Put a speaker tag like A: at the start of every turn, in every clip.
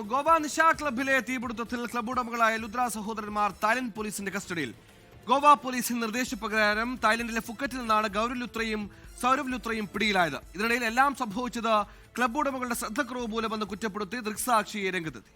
A: Goa നിശ ക്ലബിലെ തീപിടുത്തത്തിൽ club ഉടമകളായ ലുദ്ര സഹോദരന്മാർ Thailand പോലീസിന്റെ കസ്റ്റഡിയിൽ. ഗോവ പോലീസിന്റെ നിർദ്ദേശപ്രകാരം തായ്ലൻഡിലെ ഫുക്കറ്റിൽ നിന്നാണ് ഗൗരവ് ലുത്രയും സൗരവ് ലുത്രയും പിടിയിലായത്. ഇതിനിടയിൽ എല്ലാം സംഭവിച്ചത് ക്ലബ് ഉടമകളുടെ ശ്രദ്ധക്കുറവ് മൂലമെന്ന് കുറ്റപ്പെടുത്തി ദൃക്സാക്ഷിയെ രംഗത്തെത്തി.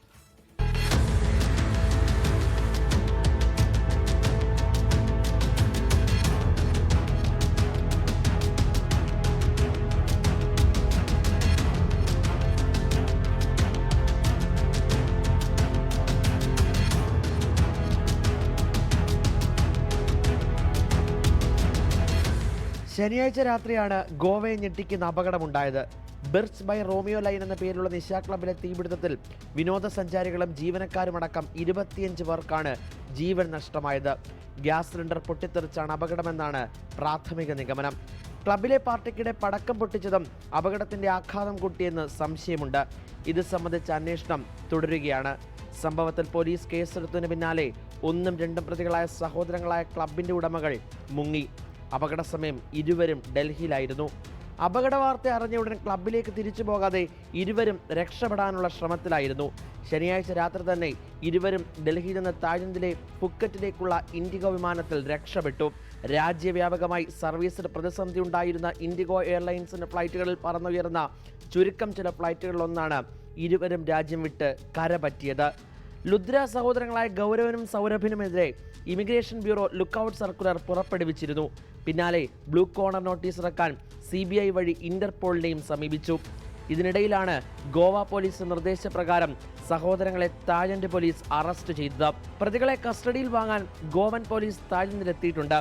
B: ശനിയാഴ്ച രാത്രിയാണ് ഗോവയെ ഞെട്ടിക്കുന്ന അപകടമുണ്ടായത്. ബിർച്ച് ബൈ റോമിയോ ലൈൻ എന്ന പേരിലുള്ള നിശ ക്ലബിലെ തീപിടുത്തത്തിൽ വിനോദസഞ്ചാരികളും ജീവനക്കാരുമടക്കം 25 പേർക്കാണ് ജീവൻ നഷ്ടമായത്. ഗ്യാസ് സിലിണ്ടർ പൊട്ടിത്തെറിച്ചാണ് അപകടമെന്നാണ് പ്രാഥമിക നിഗമനം. ക്ലബിലെ പാർട്ടിക്കിടെ പടക്കം പൊട്ടിച്ചതും അപകടത്തിന്റെ ആഘാതം കൂട്ടിയെന്ന് സംശയമുണ്ട്. ഇത് സംബന്ധിച്ച അന്വേഷണം തുടരുകയാണ്. സംഭവത്തിൽ പോലീസ് കേസെടുത്തതിന് പിന്നാലെ 1ഉം 2ഉം പ്രതികളായ സഹോദരങ്ങളായ ക്ലബിന്റെ ഉടമകൾ മുങ്ങി. അപകട സമയം ഇരുവരും ഡൽഹിയിലായിരുന്നു. അപകട വാർത്ത അറിഞ്ഞ ഉടൻ ക്ലബിലേക്ക് തിരിച്ചു പോകാതെ ഇരുവരും രക്ഷപ്പെടാനുള്ള ശ്രമത്തിലായിരുന്നു. ശനിയാഴ്ച രാത്രി തന്നെ ഇരുവരും ഡൽഹിയിൽ നിന്ന് തായ്ലൻഡിലെ ഫുക്കറ്റിലേക്കുള്ള ഇൻഡിഗോ വിമാനത്തിൽ രക്ഷപ്പെട്ടു. രാജ്യവ്യാപകമായി സർവീസിന് പ്രതിസന്ധി ഉണ്ടായിരുന്ന ഇൻഡിഗോ എയർലൈൻസിന്റെ ഫ്ലൈറ്റുകളിൽ പറന്നുയർന്ന ചുരുക്കം ചില ഫ്ലൈറ്റുകളിലൊന്നാണ് ഇരുവരും രാജ്യം വിട്ട് കരപറ്റിയത്. ലുദ്ര സഹോദരങ്ങളായ ഗൗരവനും സൗരഭിനുമെതിരെ ഇമിഗ്രേഷൻ ബ്യൂറോ ലുക്കൌട്ട് സർക്കുലർ പുറപ്പെടുവിച്ചിരുന്നു. പിന്നാലെ ബ്ലൂ കോർണർ നോട്ടീസ് ഇറക്കാൻ CBI വഴി ഇന്റർപോളിനെയും സമീപിച്ചു. ഇതിനിടയിലാണ് ഗോവ പോലീസ് നിർദ്ദേശപ്രകാരം സഹോദരങ്ങളെ തായ്ലൻഡ് പോലീസ് അറസ്റ്റ് ചെയ്തത്. പ്രതികളെ കസ്റ്റഡിയിൽ വാങ്ങാൻ ഗോവൻ പോലീസ് തായ്ലൻഡിലെത്തിയിട്ടുണ്ട്.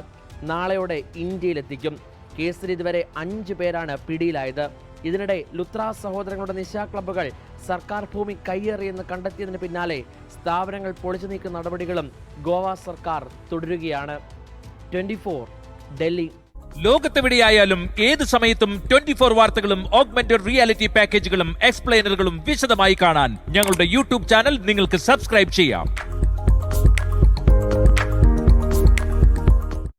B: നാളെയോടെ ഇന്ത്യയിലെത്തിക്കും. കേസിൽ ഇതുവരെ 5 പേരാണ് പിടിയിലായത്. ഇതിനിടെ ലുത്ര സഹോദരങ്ങളുടെ നിശ ക്ലബ്ബുകൾ സർക്കാർ ഭൂമി കയ്യേറിയെന്ന് കണ്ടെത്തിയതിന് പിന്നാലെ സ്ഥാപനങ്ങൾ പൊളിച്ചു നീക്കുന്ന നടപടികളും ഗോവ സർക്കാർ തുടരുകയാണ്. 24 ഡൽഹി.
C: ലോകത്തെവിടെയായാലും ഏത് സമയത്തും 24 വാർത്തകളും ഓഗ്മെന്റഡ് റിയാലിറ്റി പാക്കേജുകളും എക്സ്പ്ലെയിനറുകളും വിശദമായി കാണാൻ ഞങ്ങളുടെ YouTube ചാനൽ നിങ്ങൾക്ക് സബ്സ്ക്രൈബ് ചെയ്യാം.